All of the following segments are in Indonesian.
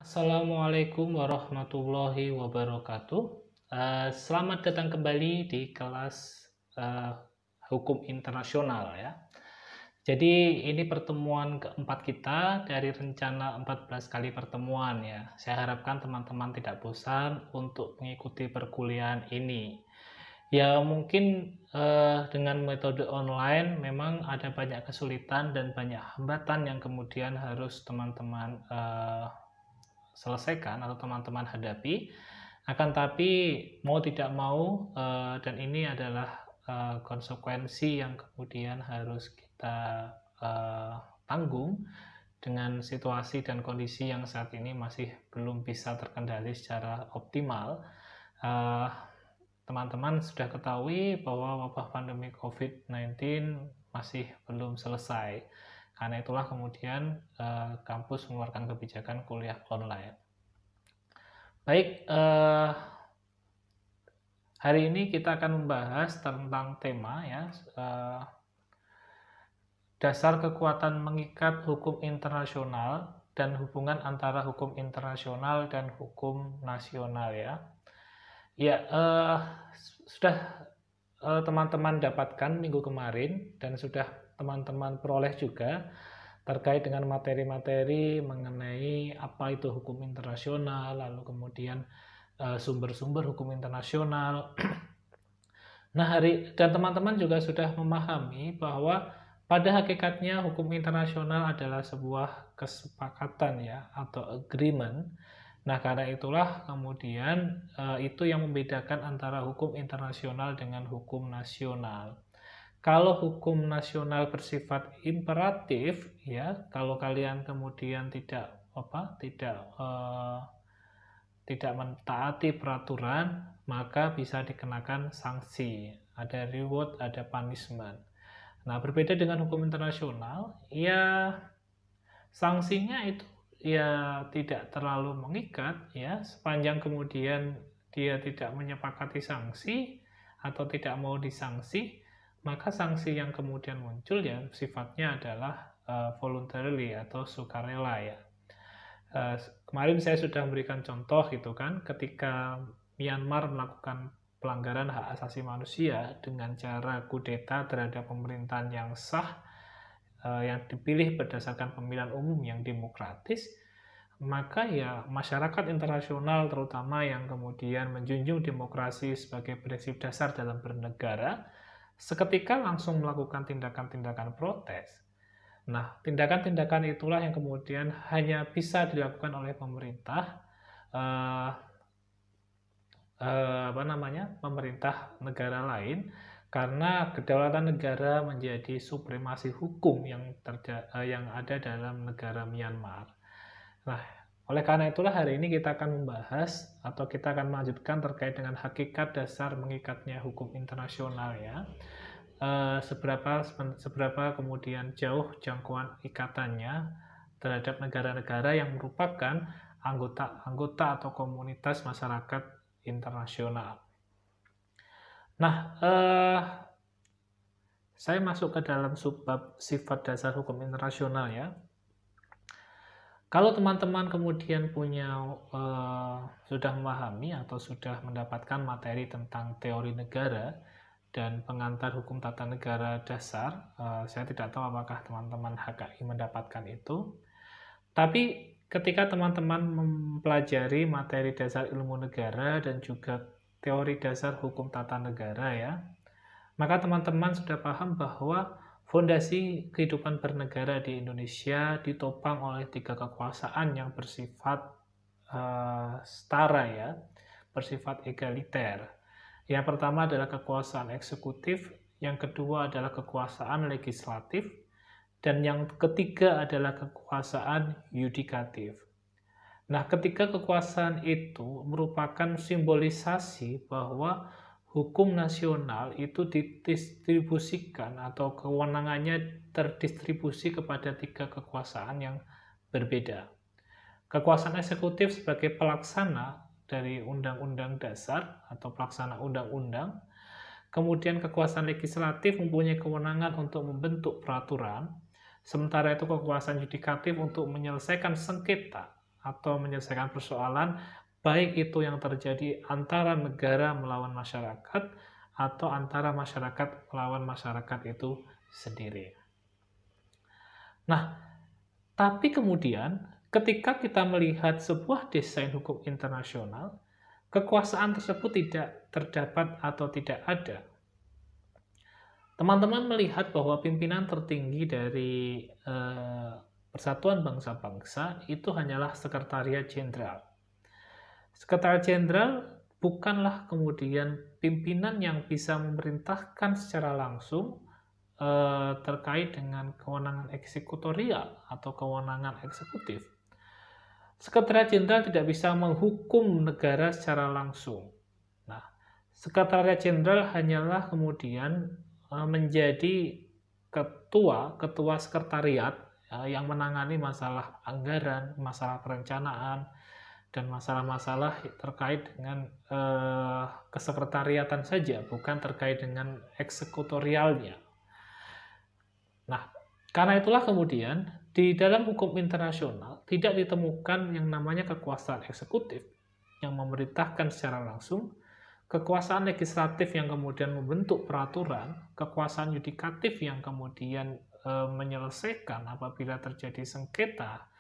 Assalamualaikum warahmatullahi wabarakatuh. Selamat datang kembali di kelas eh, hukum internasional ya. Jadi ini pertemuan keempat kita dari rencana 14 kali pertemuan ya. Saya harapkan teman-teman tidak bosan untuk mengikuti perkuliahan ini. Ya mungkin dengan metode online memang ada banyak kesulitan dan banyak hambatan yang kemudian harus teman-teman selesaikan atau teman-teman hadapi. Akan tapi mau tidak mau dan ini adalah konsekuensi yang kemudian harus kita tanggung dengan situasi dan kondisi yang saat ini masih belum bisa terkendali secara optimal. Teman-teman sudah ketahui bahwa wabah pandemi COVID-19 masih belum selesai. Karena itulah kemudian kampus mengeluarkan kebijakan kuliah online. Baik, hari ini kita akan membahas tentang tema ya, dasar kekuatan mengikat hukum internasional dan hubungan antara hukum internasional dan hukum nasional ya. Ya, sudah teman-teman dapatkan minggu kemarin dan sudah teman-teman peroleh juga terkait dengan materi-materi mengenai apa itu hukum internasional, lalu kemudian sumber-sumber hukum internasional. Nah, dan teman-teman juga sudah memahami bahwa pada hakikatnya hukum internasional adalah sebuah kesepakatan ya atau agreement. Nah, karena itulah kemudian itu yang membedakan antara hukum internasional dengan hukum nasional. Kalau hukum nasional bersifat imperatif, ya, kalau kalian kemudian tidak mentaati peraturan, maka bisa dikenakan sanksi. Ada reward, ada punishment. Nah, berbeda dengan hukum internasional, ya sanksinya itu ya tidak terlalu mengikat ya, sepanjang kemudian dia tidak menyepakati sanksi atau tidak mau disanksi, maka sanksi yang kemudian muncul ya sifatnya adalah voluntarily atau sukarela ya. Kemarin saya sudah memberikan contoh gitu kan, ketika Myanmar melakukan pelanggaran hak asasi manusia dengan cara kudeta terhadap pemerintahan yang sah, yang dipilih berdasarkan pemilihan umum yang demokratis, maka ya masyarakat internasional terutama yang kemudian menjunjung demokrasi sebagai prinsip dasar dalam bernegara, seketika langsung melakukan tindakan-tindakan protes. Nah, tindakan-tindakan itulah yang kemudian hanya bisa dilakukan oleh pemerintah, pemerintah negara lain, karena kedaulatan negara menjadi supremasi hukum yang ada dalam negara Myanmar. Nah, oleh karena itulah hari ini kita akan membahas atau kita akan melanjutkan terkait dengan hakikat dasar mengikatnya hukum internasional ya. Seberapa kemudian jauh jangkauan ikatannya terhadap negara-negara yang merupakan anggota atau komunitas masyarakat internasional. Nah, saya masuk ke dalam subbab sifat dasar hukum internasional ya. Kalau teman-teman kemudian sudah memahami atau sudah mendapatkan materi tentang teori negara dan pengantar hukum tata negara dasar, saya tidak tahu apakah teman-teman HKI mendapatkan itu. Tapi ketika teman-teman mempelajari materi dasar ilmu negara dan juga teori dasar hukum tata negara ya, maka teman-teman sudah paham bahwa fondasi kehidupan bernegara di Indonesia ditopang oleh 3 kekuasaan yang bersifat setara ya, bersifat egaliter. Yang pertama adalah kekuasaan eksekutif, yang kedua adalah kekuasaan legislatif, dan yang ketiga adalah kekuasaan yudikatif. Nah, ketiga kekuasaan itu merupakan simbolisasi bahwa hukum nasional itu didistribusikan atau kewenangannya terdistribusi kepada 3 kekuasaan yang berbeda. Kekuasaan eksekutif sebagai pelaksana dari undang-undang dasar atau pelaksana undang-undang. Kemudian kekuasaan legislatif mempunyai kewenangan untuk membentuk peraturan, sementara itu kekuasaan yudikatif untuk menyelesaikan sengketa atau menyelesaikan persoalan, baik itu yang terjadi antara negara melawan masyarakat atau antara masyarakat melawan masyarakat itu sendiri. Nah, tapi kemudian ketika kita melihat sebuah desain hukum internasional, kekuasaan tersebut tidak terdapat atau tidak ada. Teman-teman melihat bahwa pimpinan tertinggi dari Persatuan Bangsa-Bangsa itu hanyalah Sekretariat Jenderal. Sekretariat Jenderal bukanlah kemudian pimpinan yang bisa memerintahkan secara langsung terkait dengan kewenangan eksekutorial atau kewenangan eksekutif. Sekretariat Jenderal tidak bisa menghukum negara secara langsung. Nah, Sekretariat Jenderal hanyalah kemudian menjadi ketua sekretariat yang menangani masalah anggaran, masalah perencanaan, dan masalah-masalah terkait dengan kesekretariatan saja, bukan terkait dengan eksekutorialnya. Nah, karena itulah kemudian di dalam hukum internasional tidak ditemukan yang namanya kekuasaan eksekutif yang memerintahkan secara langsung, kekuasaan legislatif yang kemudian membentuk peraturan, kekuasaan yudikatif yang kemudian menyelesaikan apabila terjadi sengketa,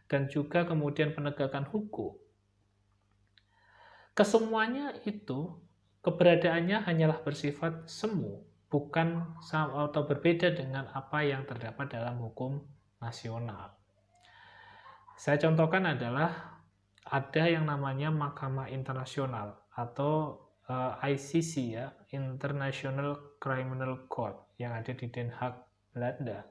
dan juga kemudian penegakan hukum. Kesemuanya itu keberadaannya hanyalah bersifat semu, bukan atau berbeda dengan apa yang terdapat dalam hukum nasional. Saya contohkan adalah ada yang namanya Mahkamah Internasional atau ICC ya, International Criminal Court yang ada di Den Haag, Belanda.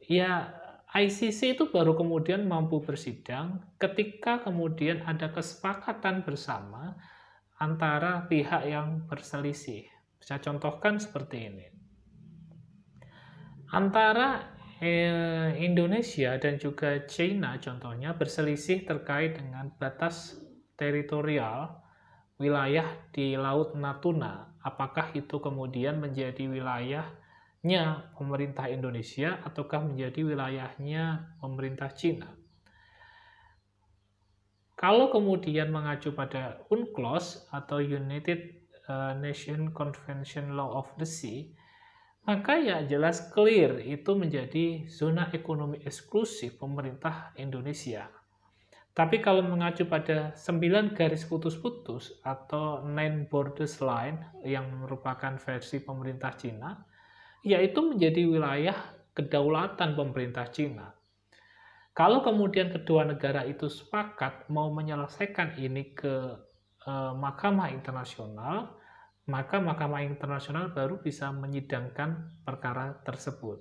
Ya, ICC itu baru kemudian mampu bersidang ketika kemudian ada kesepakatan bersama antara pihak yang berselisih. Saya contohkan seperti ini. Antara Indonesia dan juga China contohnya berselisih terkait dengan batas teritorial wilayah di Laut Natuna. Apakah itu kemudian menjadi wilayahnya pemerintah Indonesia ataukah menjadi wilayahnya pemerintah China? Kalau kemudian mengacu pada UNCLOS atau United Nations Convention Law of the Sea, maka ya jelas clear itu menjadi zona ekonomi eksklusif pemerintah Indonesia. Tapi kalau mengacu pada 9 garis putus-putus atau 9 borders line yang merupakan versi pemerintah Cina, yaitu menjadi wilayah kedaulatan pemerintah Cina. Kalau kemudian kedua negara itu sepakat mau menyelesaikan ini ke Mahkamah Internasional, maka Mahkamah Internasional baru bisa menyidangkan perkara tersebut.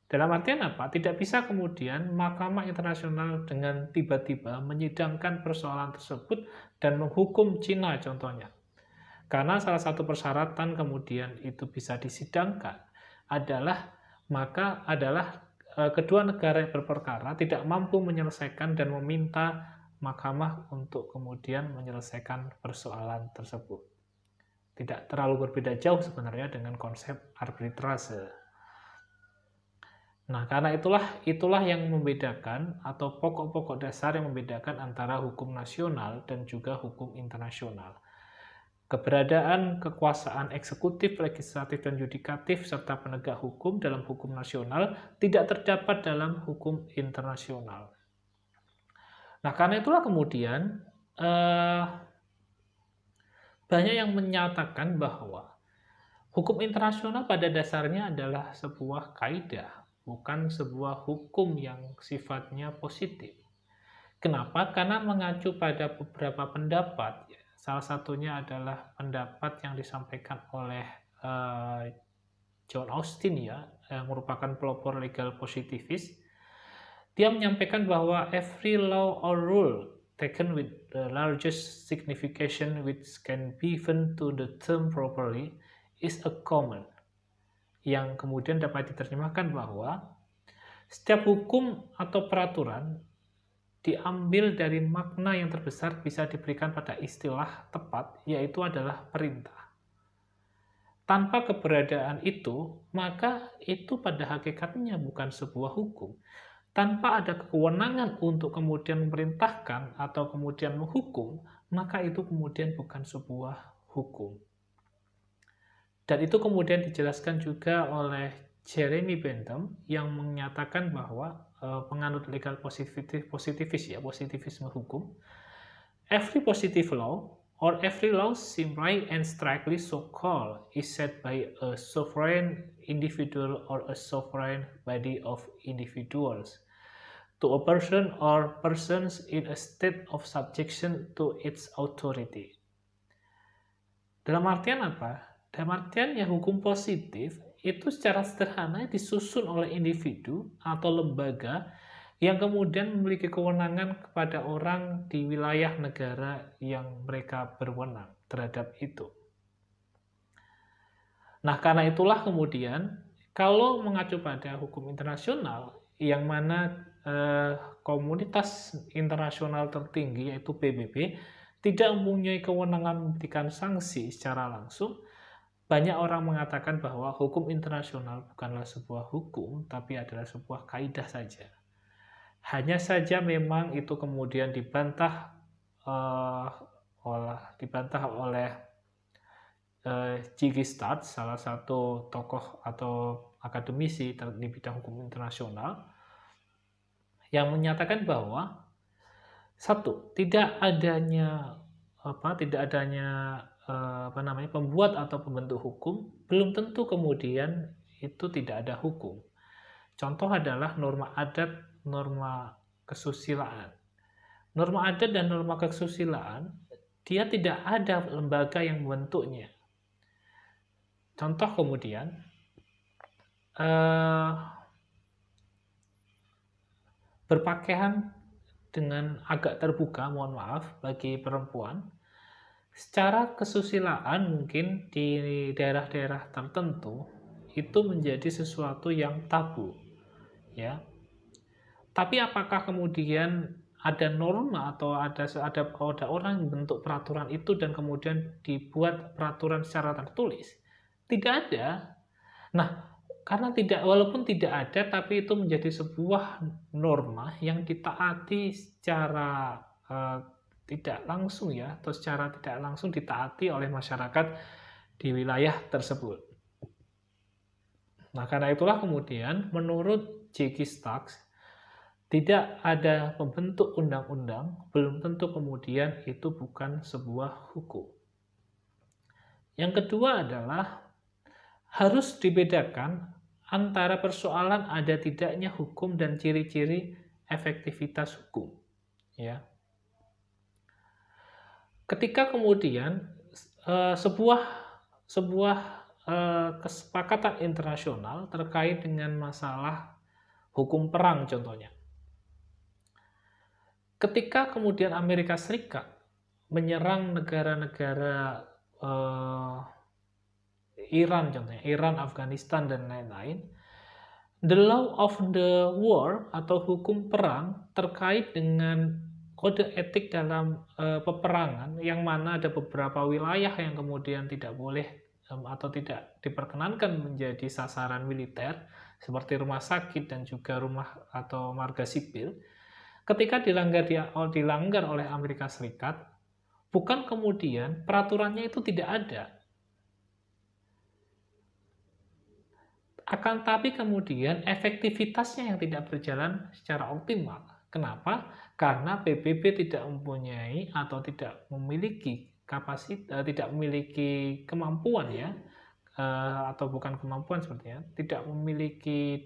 Dalam artian apa? Tidak bisa kemudian Mahkamah Internasional dengan tiba-tiba menyidangkan persoalan tersebut dan menghukum Cina contohnya. Karena salah satu persyaratan kemudian itu bisa disidangkan adalah kedua negara yang berperkara tidak mampu menyelesaikan dan meminta mahkamah untuk kemudian menyelesaikan persoalan tersebut. Tidak terlalu berbeda jauh sebenarnya dengan konsep arbitrase. Nah, karena itulah yang membedakan atau pokok-pokok dasar yang membedakan antara hukum nasional dan juga hukum internasional. Keberadaan kekuasaan eksekutif, legislatif, dan yudikatif serta penegak hukum dalam hukum nasional tidak terdapat dalam hukum internasional. Nah, karena itulah kemudian banyak yang menyatakan bahwa hukum internasional pada dasarnya adalah sebuah kaidah, bukan sebuah hukum yang sifatnya positif. Kenapa? Karena mengacu pada beberapa pendapat. Salah satunya adalah pendapat yang disampaikan oleh John Austin ya, yang merupakan pelopor legal positivis. Dia menyampaikan bahwa every law or rule taken with the largest signification which can be given to the term properly is a common. Yang kemudian dapat diterjemahkan bahwa setiap hukum atau peraturan diambil dari makna yang terbesar bisa diberikan pada istilah tepat, yaitu adalah perintah. Tanpa keberadaan itu, maka itu pada hakikatnya bukan sebuah hukum, tanpa ada kewenangan untuk kemudian memerintahkan atau kemudian menghukum, maka itu kemudian bukan sebuah hukum. Dan itu kemudian dijelaskan juga oleh Jeremy Bentham yang menyatakan bahwa penganut legal positivisme hukum, every positive law or every law seem right and strictly so called is set by a sovereign individual or a sovereign body of individuals to a person or persons in a state of subjection to its authority. Dalam artian apa? Dalam artian ya hukum positif itu secara sederhana disusun oleh individu atau lembaga yang kemudian memiliki kewenangan kepada orang di wilayah negara yang mereka berwenang terhadap itu. Nah, karena itulah kemudian kalau mengacu pada hukum internasional yang mana komunitas internasional tertinggi yaitu PBB tidak mempunyai kewenangan memberikan sanksi secara langsung, banyak orang mengatakan bahwa hukum internasional bukanlah sebuah hukum, tapi adalah sebuah kaidah saja. Hanya saja memang itu kemudian dibantah oleh Ziggy Start, salah satu tokoh atau akademisi di bidang hukum internasional, yang menyatakan bahwa satu, tidak adanya pembuat atau pembentuk hukum belum tentu kemudian itu tidak ada hukum. Contoh adalah norma adat, norma kesusilaan. Norma adat dan norma kesusilaan dia tidak ada lembaga yang membentuknya. Contoh kemudian berpakaian dengan agak terbuka, mohon maaf, bagi perempuan, secara kesusilaan mungkin di daerah-daerah tertentu itu menjadi sesuatu yang tabu, ya. Tapi apakah kemudian ada norma atau ada orang yang membentuk peraturan itu dan kemudian dibuat peraturan secara tertulis? Tidak ada. Nah, karena walaupun tidak ada, tapi itu menjadi sebuah norma yang ditaati secara tidak langsung ya, atau secara tidak langsung ditaati oleh masyarakat di wilayah tersebut. Nah, karena itulah kemudian menurut Ziggy Start, tidak ada pembentuk undang-undang, belum tentu kemudian itu bukan sebuah hukum. Yang kedua adalah harus dibedakan antara persoalan ada tidaknya hukum dan ciri-ciri efektivitas hukum. Ya. Ketika kemudian sebuah kesepakatan internasional terkait dengan masalah hukum perang contohnya. Ketika kemudian Amerika Serikat menyerang negara-negara Iran contohnya, Iran, Afghanistan, dan lain-lain, the law of the war atau hukum perang terkait dengan kode etik dalam peperangan yang mana ada beberapa wilayah yang kemudian tidak boleh atau tidak diperkenankan menjadi sasaran militer seperti rumah sakit dan juga rumah atau marga sipil, ketika dilanggar oleh Amerika Serikat, bukan kemudian peraturannya itu tidak ada. Akan tapi kemudian efektivitasnya yang tidak berjalan secara optimal. Kenapa? Karena PBB tidak mempunyai atau tidak memiliki kapasitas, tidak memiliki kemampuan ya, atau bukan kemampuan sepertinya, tidak memiliki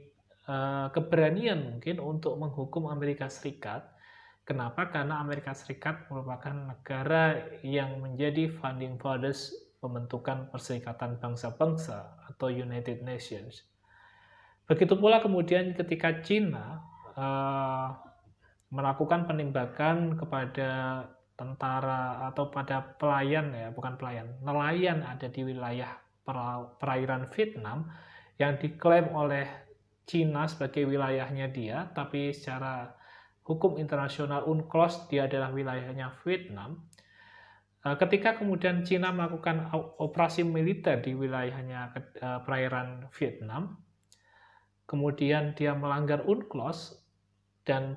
keberanian mungkin untuk menghukum Amerika Serikat. Kenapa? Karena Amerika Serikat merupakan negara yang menjadi founding fathers pembentukan Perserikatan Bangsa-Bangsa atau United Nations. Begitu pula kemudian ketika Cina melakukan penembakan kepada tentara atau pada nelayan ada di wilayah perairan Vietnam yang diklaim oleh Cina sebagai wilayahnya dia, tapi secara hukum internasional UNCLOS dia adalah wilayahnya Vietnam. Ketika kemudian Cina melakukan operasi militer di wilayahnya perairan Vietnam, kemudian dia melanggar UNCLOS, dan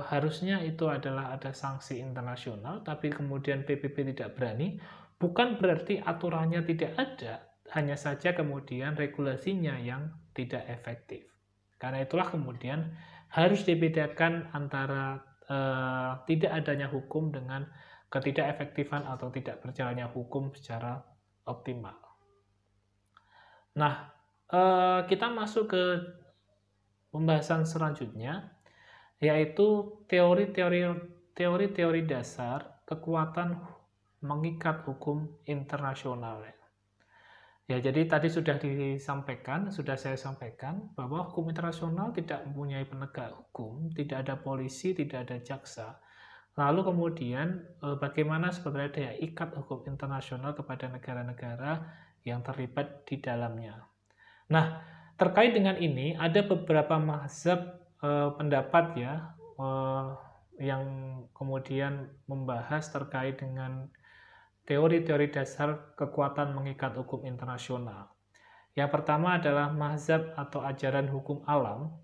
harusnya itu adalah ada sanksi internasional, tapi kemudian PBB tidak berani, bukan berarti aturannya tidak ada, hanya saja kemudian regulasinya yang tidak efektif. Karena itulah kemudian harus dibedakan antara tidak adanya hukum dengan ketidakefektifan atau tidak berjalannya hukum secara optimal. Nah, kita masuk ke pembahasan selanjutnya, yaitu teori-teori dasar kekuatan mengikat hukum internasional. Ya, jadi tadi sudah saya sampaikan bahwa hukum internasional tidak mempunyai penegak hukum, tidak ada polisi, tidak ada jaksa. Lalu kemudian bagaimana sebenarnya daya ikat hukum internasional kepada negara-negara yang terlibat di dalamnya. Nah, terkait dengan ini ada beberapa mazhab pendapat ya yang kemudian membahas terkait dengan teori-teori dasar kekuatan mengikat hukum internasional. Yang pertama adalah mazhab atau ajaran hukum alam.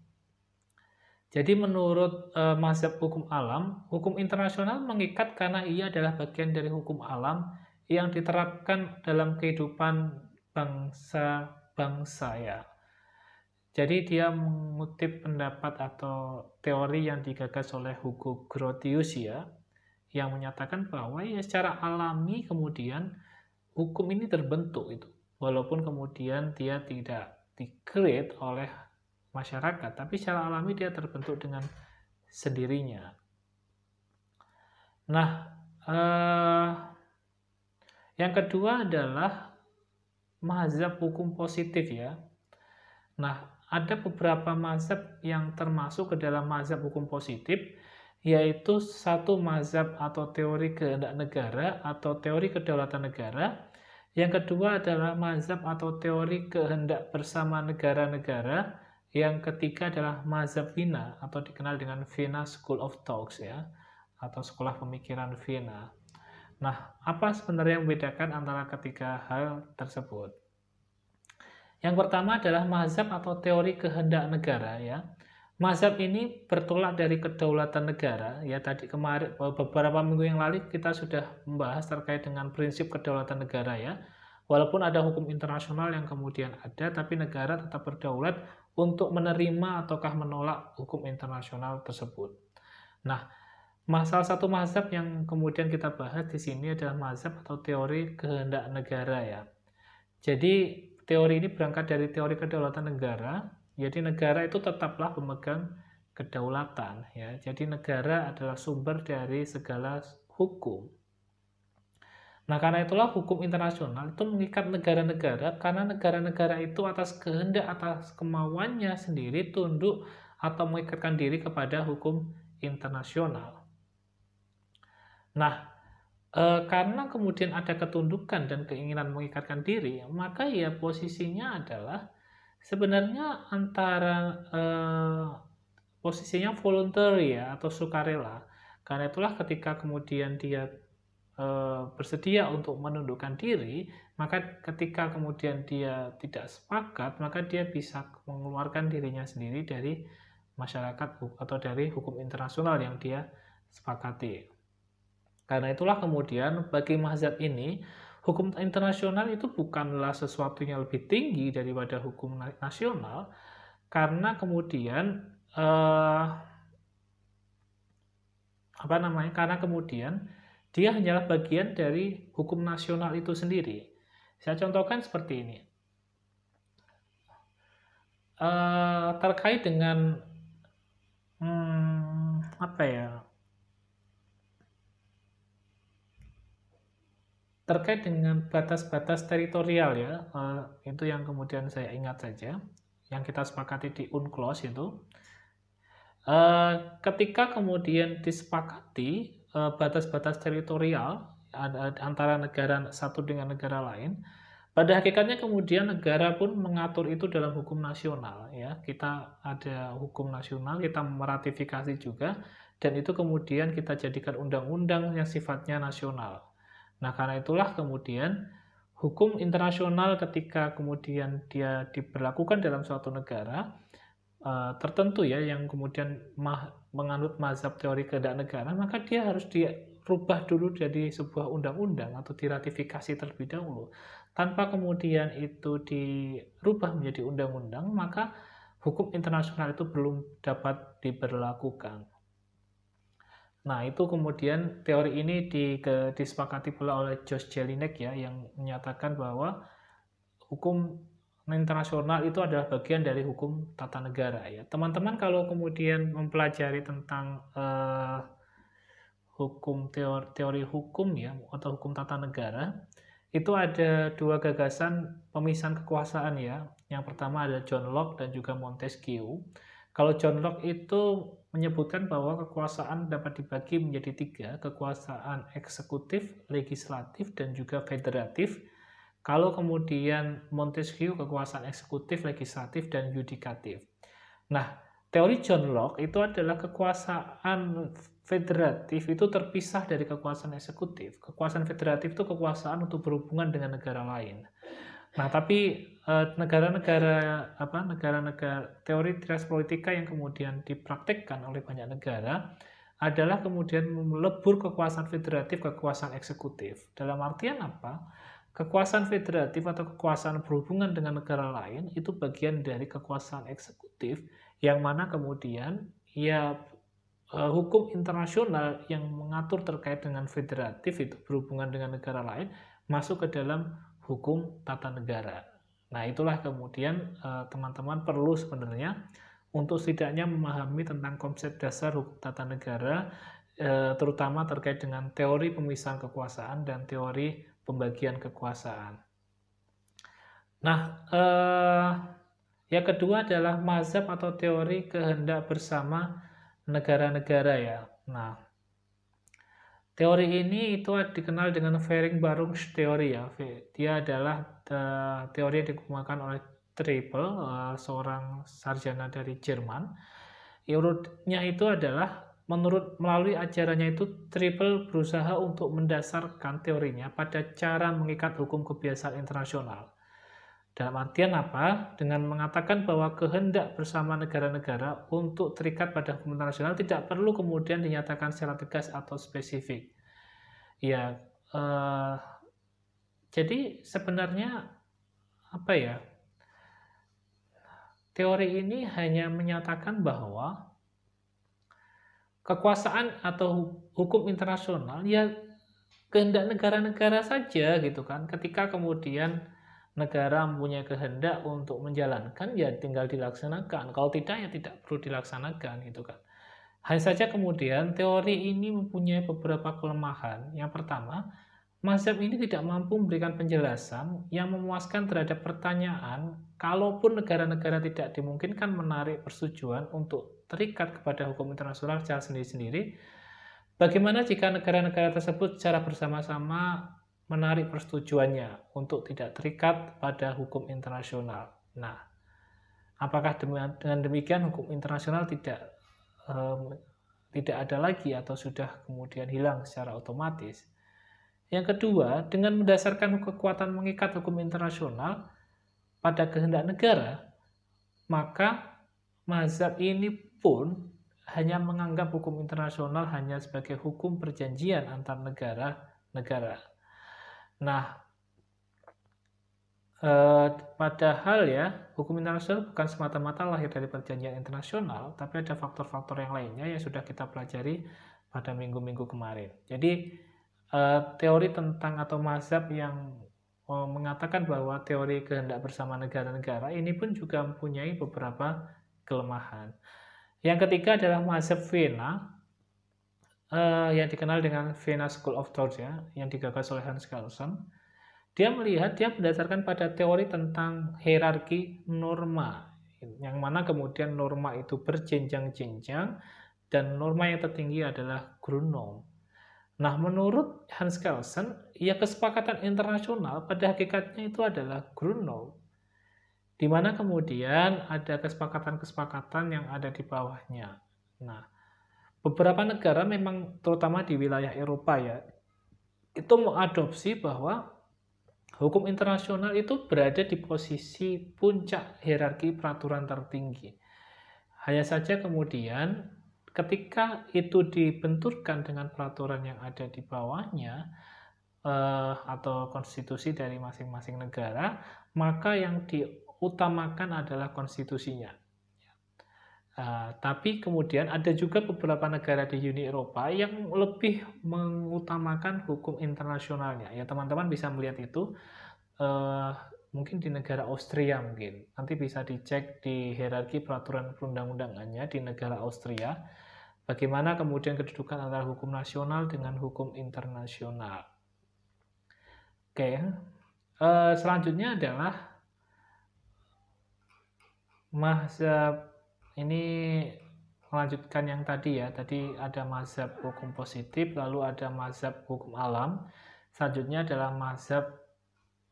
Jadi menurut mazhab hukum alam, hukum internasional mengikat karena ia adalah bagian dari hukum alam yang diterapkan dalam kehidupan bangsa-bangsa ya. Jadi dia mengutip pendapat atau teori yang digagas oleh Hugo Grotius ya, yang menyatakan bahwa ya secara alami kemudian hukum ini terbentuk itu, walaupun kemudian dia tidak di-create oleh masyarakat, tapi secara alami dia terbentuk dengan sendirinya. Nah, yang kedua adalah mazhab hukum positif ya. Nah, ada beberapa mazhab yang termasuk ke dalam mazhab hukum positif, yaitu satu mazhab atau teori kehendak negara atau teori kedaulatan negara. Yang kedua adalah mazhab atau teori kehendak bersama negara-negara. Yang ketiga adalah mazhab Vienna atau dikenal dengan Vienna School of Thought ya, atau sekolah pemikiran Vienna. Nah, apa sebenarnya yang membedakan antara ketiga hal tersebut? Yang pertama adalah mazhab atau teori kehendak negara ya. Mazhab ini bertolak dari kedaulatan negara ya. Tadi kemarin beberapa minggu yang lalu kita sudah membahas terkait dengan prinsip kedaulatan negara ya. Walaupun ada hukum internasional yang kemudian ada, tapi negara tetap berdaulat untuk menerima ataukah menolak hukum internasional tersebut. Nah, salah satu mazhab yang kemudian kita bahas di sini adalah mazhab atau teori kehendak negara ya. Jadi teori ini berangkat dari teori kedaulatan negara. Jadi negara itu tetaplah pemegang kedaulatan ya. Jadi negara adalah sumber dari segala hukum. Nah, karena itulah hukum internasional itu mengikat negara-negara karena negara-negara itu atas kehendak, atas kemauannya sendiri tunduk atau mengikatkan diri kepada hukum internasional. Nah, karena kemudian ada ketundukan dan keinginan mengikatkan diri, maka ya posisinya adalah sebenarnya antara posisinya voluntary ya atau sukarela. Karena itulah ketika kemudian dia bersedia untuk menundukkan diri, maka ketika kemudian dia tidak sepakat, maka dia bisa mengeluarkan dirinya sendiri dari masyarakat atau dari hukum internasional yang dia sepakati. Karena itulah kemudian bagi mazhab ini, hukum internasional itu bukanlah sesuatu yang lebih tinggi daripada hukum nasional, karena kemudian karena kemudian dia hanyalah bagian dari hukum nasional itu sendiri. Saya contohkan seperti ini. Terkait dengan terkait dengan batas-batas teritorial ya, itu yang kemudian saya ingat saja, yang kita sepakati di UNCLOS itu, ketika kemudian disepakati batas-batas teritorial antara negara satu dengan negara lain, pada hakikatnya kemudian negara pun mengatur itu dalam hukum nasional ya. Kita ada hukum nasional, kita meratifikasi juga, dan itu kemudian kita jadikan undang-undang yang sifatnya nasional. Nah, karena itulah kemudian hukum internasional ketika kemudian dia diberlakukan dalam suatu negara, tertentu ya yang kemudian menganut mazhab teori kehendak negara, maka dia harus dirubah dulu jadi sebuah undang-undang atau diratifikasi terlebih dahulu. Tanpa kemudian itu dirubah menjadi undang-undang, maka hukum internasional itu belum dapat diberlakukan. Nah, itu kemudian teori ini disepakati pula oleh Josh Jelinek ya, yang menyatakan bahwa hukum internasional itu adalah bagian dari hukum tata negara ya. Teman-teman kalau kemudian mempelajari tentang hukum teori hukum ya atau hukum tata negara, itu ada dua gagasan pemisahan kekuasaan ya. Yang pertama ada John Locke dan juga Montesquieu. Kalau John Locke itu menyebutkan bahwa kekuasaan dapat dibagi menjadi tiga, kekuasaan eksekutif, legislatif, dan juga federatif. Kalau kemudian Montesquieu kekuasaan eksekutif, legislatif, dan yudikatif. Nah, teori John Locke itu adalah kekuasaan federatif itu terpisah dari kekuasaan eksekutif. Kekuasaan federatif itu kekuasaan untuk berhubungan dengan negara lain. Nah, tapi negara-negara teori trias politika yang kemudian dipraktekkan oleh banyak negara adalah kemudian melebur kekuasaan federatif kekuasaan eksekutif. Dalam artian apa? Kekuasaan federatif atau kekuasaan berhubungan dengan negara lain itu bagian dari kekuasaan eksekutif yang mana kemudian ya hukum internasional yang mengatur terkait dengan federatif itu berhubungan dengan negara lain masuk ke dalam hukum tata negara. Nah, itulah kemudian teman-teman perlu sebenarnya untuk setidaknya memahami tentang konsep dasar hukum tata negara, terutama terkait dengan teori pemisahan kekuasaan dan teori pembagian kekuasaan. Nah, yang kedua adalah mazhab atau teori kehendak bersama negara-negara ya. Nah, teori ini itu dikenal dengan Fehring-Barungs teori ya. Dia adalah teori yang dikembangkan oleh Triple, seorang sarjana dari Jerman. Urutnya itu adalah melalui ajarannya itu Triple berusaha untuk mendasarkan teorinya pada cara mengikat hukum kebiasaan internasional. Dalam artian apa? Dengan mengatakan bahwa kehendak bersama negara-negara untuk terikat pada hukum internasional tidak perlu kemudian dinyatakan secara tegas atau spesifik. Ya, jadi sebenarnya apa ya? Teori ini hanya menyatakan bahwa kekuasaan atau hukum internasional ya kehendak negara-negara saja gitu kan. Ketika kemudian negara mempunyai kehendak untuk menjalankan ya tinggal dilaksanakan. Kalau tidak ya tidak perlu dilaksanakan gitu kan. Hanya saja kemudian teori ini mempunyai beberapa kelemahan. Yang pertama, mazhab ini tidak mampu memberikan penjelasan yang memuaskan terhadap pertanyaan kalaupun negara-negara tidak dimungkinkan menarik persetujuan untuk terikat kepada hukum internasional secara sendiri-sendiri, bagaimana jika negara-negara tersebut secara bersama-sama menarik persetujuannya untuk tidak terikat pada hukum internasional? Nah, apakah dengan demikian hukum internasional tidak ada lagi atau sudah kemudian hilang secara otomatis? Yang kedua, dengan mendasarkan kekuatan mengikat hukum internasional pada kehendak negara, maka mazhab ini pun hanya menganggap hukum internasional hanya sebagai hukum perjanjian antar negara-negara. Nah, padahal ya, hukum internasional bukan semata-mata lahir dari perjanjian internasional, tapi ada faktor-faktor yang lainnya yang sudah kita pelajari pada minggu-minggu kemarin. Jadi, teori tentang atau mazhab yang mengatakan bahwa teori kehendak bersama negara-negara ini pun juga mempunyai beberapa kelemahan. Yang ketiga adalah mazhab Vienna, yang dikenal dengan Vienna School of Thought ya, yang digagas oleh Hans Kelsen. Dia berdasarkan pada teori tentang hierarki norma, yang mana kemudian norma itu berjenjang-jenjang dan norma yang tertinggi adalah Grundnorm. Nah, menurut Hans Kelsen, ya kesepakatan internasional pada hakikatnya itu adalah Grundnorm, di mana kemudian ada kesepakatan-kesepakatan yang ada di bawahnya. Nah, beberapa negara memang terutama di wilayah Eropa ya, itu mengadopsi bahwa hukum internasional itu berada di posisi puncak hierarki peraturan tertinggi. Hanya saja kemudian ketika itu dibenturkan dengan peraturan yang ada di bawahnya, atau konstitusi dari masing-masing negara, maka yang diutamakan adalah konstitusinya. Tapi kemudian ada juga beberapa negara di Uni Eropa yang lebih mengutamakan hukum internasionalnya. Ya, teman-teman bisa melihat itu mungkin di negara Austria mungkin. Nanti bisa dicek di hierarki peraturan perundang-undangannya di negara Austria. Bagaimana kemudian kedudukan antara hukum nasional dengan hukum internasional. Oke, selanjutnya adalah mazhab. Ini melanjutkan yang tadi ya. Tadi ada mazhab hukum positif, lalu ada mazhab hukum alam. Selanjutnya adalah mazhab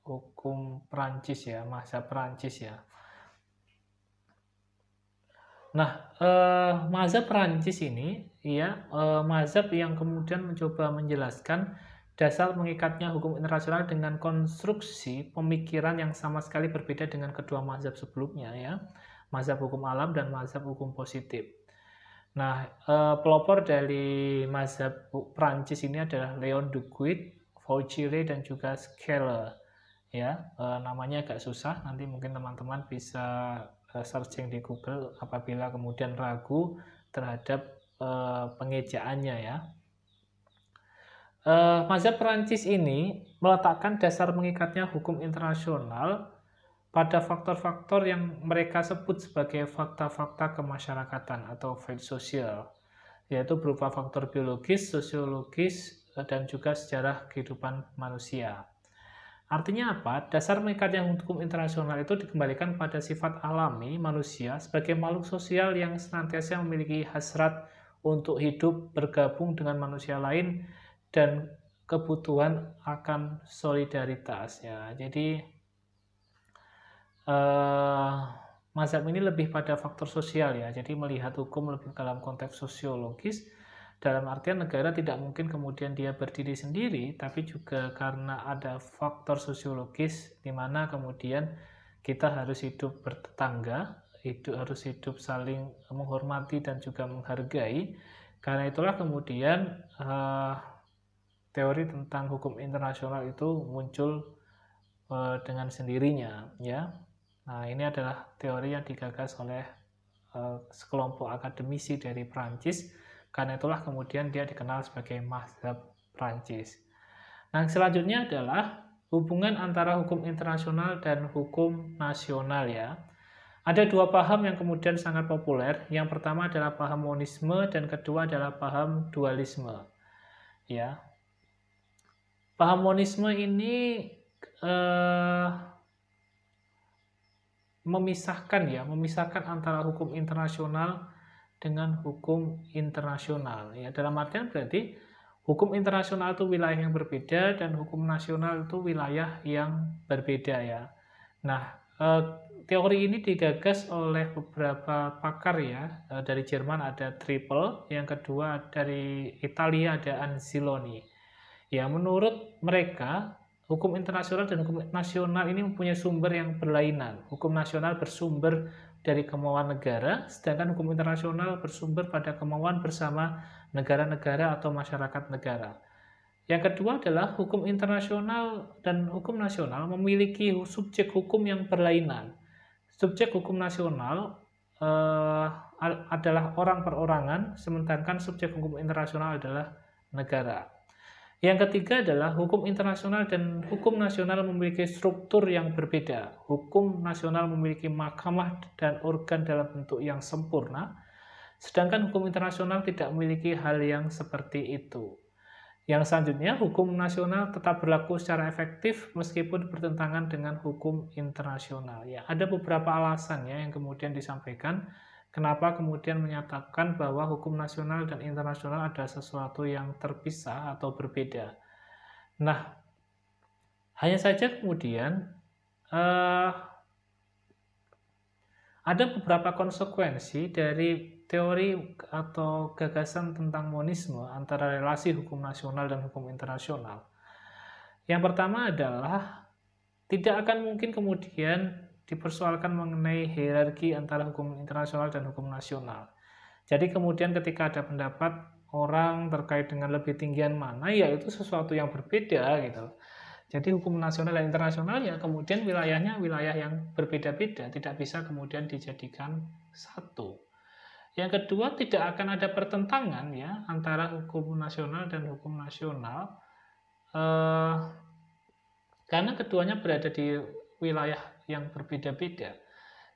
hukum Perancis ya, mazhab Perancis ya. Nah, mazhab Perancis ini ya, mazhab yang kemudian mencoba menjelaskan dasar mengikatnya hukum internasional dengan konstruksi pemikiran yang sama sekali berbeda dengan kedua mazhab sebelumnya ya, mazhab hukum alam dan mazhab hukum positif. Nah, pelopor dari mazhab Perancis ini adalah Leon Duguid, Vaucheray, dan juga Scaler. Ya, namanya agak susah, nanti mungkin teman-teman bisa searching di Google apabila kemudian ragu terhadap pengejaannya ya. Mazhab Perancis ini meletakkan dasar mengikatnya hukum internasional pada faktor-faktor yang mereka sebut sebagai fakta-fakta kemasyarakatan atau fact sosial, yaitu berupa faktor biologis, sosiologis, dan juga sejarah kehidupan manusia. Artinya apa? Dasar mengikatnya hukum internasional itu dikembalikan pada sifat alami manusia sebagai makhluk sosial yang senantiasa memiliki hasrat untuk hidup, bergabung dengan manusia lain, dan kebutuhan akan solidaritas ya. Jadi mazhab ini lebih pada faktor sosial ya. Jadi melihat hukum lebih dalam konteks sosiologis, dalam artian negara tidak mungkin kemudian dia berdiri sendiri, tapi juga karena ada faktor sosiologis di mana kemudian kita harus hidup bertetangga, harus hidup saling menghormati dan juga menghargai. Karena itulah kemudian teori tentang hukum internasional itu muncul dengan sendirinya ya. Nah, ini adalah teori yang digagas oleh sekelompok akademisi dari Prancis. Karena itulah kemudian dia dikenal sebagai mazhab Prancis. Nah, selanjutnya adalah hubungan antara hukum internasional dan hukum nasional ya. Ada dua paham yang kemudian sangat populer. Yang pertama adalah paham monisme dan kedua adalah paham dualisme. Ya. Paham monisme ini memisahkan antara hukum internasional dengan hukum internasional ya, dalam artian berarti hukum internasional itu wilayah yang berbeda dan hukum nasional itu wilayah yang berbeda ya. Nah, teori ini digagas oleh beberapa pakar ya, dari Jerman ada Triple, yang kedua dari Italia ada Anziloni. Ya, menurut mereka hukum internasional dan hukum nasional ini mempunyai sumber yang berlainan. Hukum nasional bersumber dari kemauan negara, sedangkan hukum internasional bersumber pada kemauan bersama negara-negara atau masyarakat negara. Yang kedua adalah hukum internasional dan hukum nasional memiliki subjek hukum yang berlainan. Subjek hukum nasional adalah orang perorangan, sementara subjek hukum internasional adalah negara. Yang ketiga adalah hukum internasional dan hukum nasional memiliki struktur yang berbeda. Hukum nasional memiliki mahkamah dan organ dalam bentuk yang sempurna, sedangkan hukum internasional tidak memiliki hal yang seperti itu. Yang selanjutnya, hukum nasional tetap berlaku secara efektif meskipun bertentangan dengan hukum internasional. Ya, ada beberapa alasan ya yang kemudian disampaikan. Kenapa kemudian menyatakan bahwa hukum nasional dan internasional ada sesuatu yang terpisah atau berbeda? Nah, hanya saja kemudian ada beberapa konsekuensi dari teori atau gagasan tentang monisme antara relasi hukum nasional dan hukum internasional. Yang pertama adalah tidak akan mungkin kemudian dipersoalkan mengenai hierarki antara hukum internasional dan hukum nasional. Jadi kemudian ketika ada pendapat orang terkait dengan lebih tinggian mana, ya itu sesuatu yang berbeda gitu. Jadi hukum nasional dan internasional ya kemudian wilayahnya wilayah yang berbeda-beda, tidak bisa kemudian dijadikan satu. Yang kedua, tidak akan ada pertentangan ya antara hukum nasional dan hukum nasional, karena keduanya berada di wilayah yang berbeda-beda.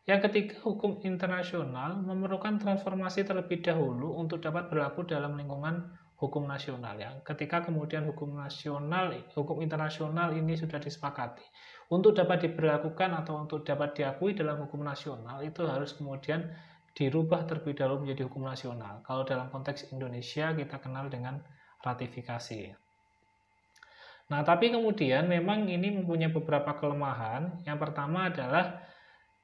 Yang ketiga, hukum internasional memerlukan transformasi terlebih dahulu untuk dapat berlaku dalam lingkungan hukum nasional. Ya. Ketika kemudian hukum internasional ini sudah disepakati, untuk dapat diberlakukan atau untuk dapat diakui dalam hukum nasional, itu harus kemudian dirubah terlebih dahulu menjadi hukum nasional. Kalau dalam konteks Indonesia kita kenal dengan ratifikasi. Nah, tapi kemudian memang ini mempunyai beberapa kelemahan. Yang pertama adalah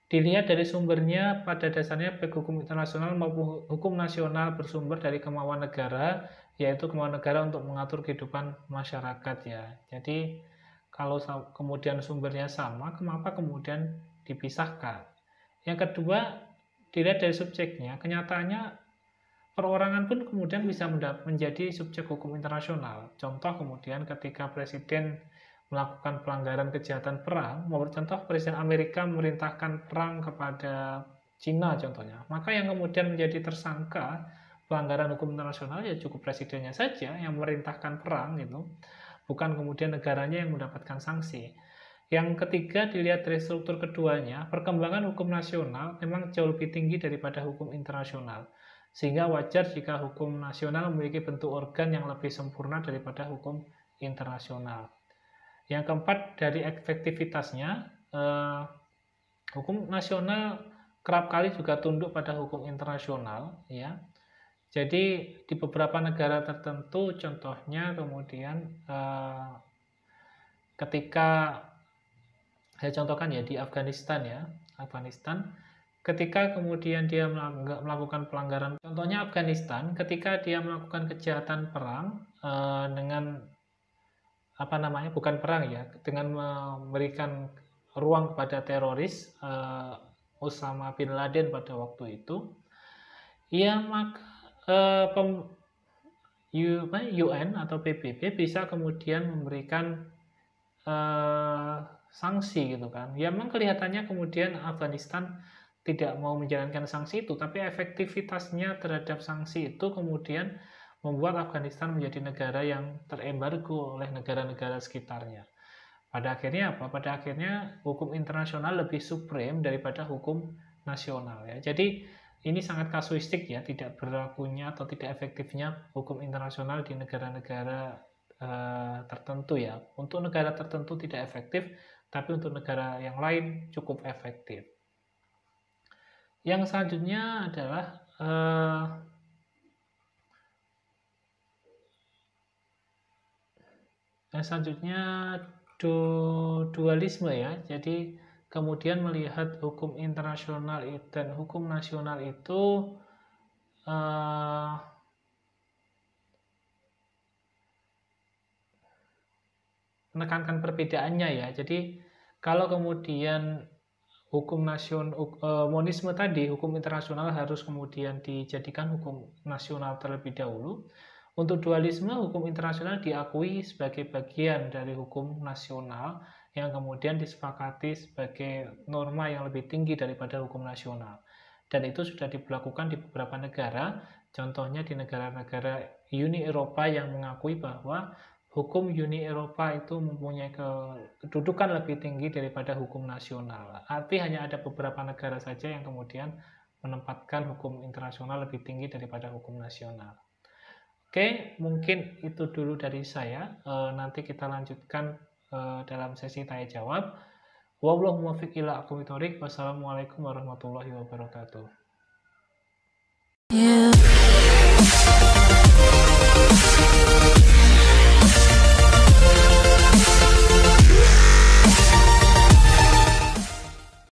dilihat dari sumbernya, pada dasarnya baik hukum internasional maupun hukum nasional bersumber dari kemauan negara, yaitu kemauan negara untuk mengatur kehidupan masyarakat ya. Jadi kalau kemudian sumbernya sama, kenapa kemudian dipisahkan? Yang kedua, dilihat dari subjeknya, kenyataannya perorangan pun kemudian bisa menjadi subjek hukum internasional. Contoh kemudian ketika presiden melakukan pelanggaran kejahatan perang, contoh presiden Amerika memerintahkan perang kepada Cina contohnya, maka yang kemudian menjadi tersangka pelanggaran hukum internasional ya cukup presidennya saja yang memerintahkan perang gitu, bukan kemudian negaranya yang mendapatkan sanksi. Yang ketiga, dilihat dari struktur keduanya, perkembangan hukum nasional memang jauh lebih tinggi daripada hukum internasional. Sehingga wajar jika hukum nasional memiliki bentuk organ yang lebih sempurna daripada hukum internasional. Yang keempat, dari efektivitasnya, hukum nasional kerap kali juga tunduk pada hukum internasional. Ya. Jadi di beberapa negara tertentu, contohnya kemudian ketika saya contohkan ya di Afghanistan ya, ketika kemudian dia melakukan pelanggaran, contohnya Afghanistan, ketika dia melakukan kejahatan perang dengan bukan perang ya, dengan memberikan ruang kepada teroris Osama bin Laden pada waktu itu, ya maka UN atau PBB bisa kemudian memberikan sanksi gitu kan. Ya memang kelihatannya kemudian Afghanistan tidak mau menjalankan sanksi itu, tapi efektivitasnya terhadap sanksi itu kemudian membuat Afghanistan menjadi negara yang terembargo oleh negara-negara sekitarnya. Pada akhirnya apa? Pada akhirnya hukum internasional lebih supreme daripada hukum nasional ya. Jadi ini sangat kasuistik ya, tidak berlakunya atau tidak efektifnya hukum internasional di negara-negara tertentu ya. Untuk negara tertentu tidak efektif, tapi untuk negara yang lain cukup efektif. Yang selanjutnya adalah dualisme ya. Jadi kemudian melihat hukum internasional dan hukum nasional itu menekankan perbedaannya ya. Jadi kalau kemudian hukum monisme tadi, hukum internasional harus kemudian dijadikan hukum nasional terlebih dahulu. Untuk dualisme, hukum internasional diakui sebagai bagian dari hukum nasional yang kemudian disepakati sebagai norma yang lebih tinggi daripada hukum nasional. Dan itu sudah diberlakukan di beberapa negara, contohnya di negara-negara Uni Eropa yang mengakui bahwa hukum Uni Eropa itu mempunyai kedudukan lebih tinggi daripada hukum nasional. Arti hanya ada beberapa negara saja yang kemudian menempatkan hukum internasional lebih tinggi daripada hukum nasional. Oke, mungkin itu dulu dari saya. Nanti kita lanjutkan dalam sesi tanya jawab. Wassalamualaikum warahmatullahi wabarakatuh.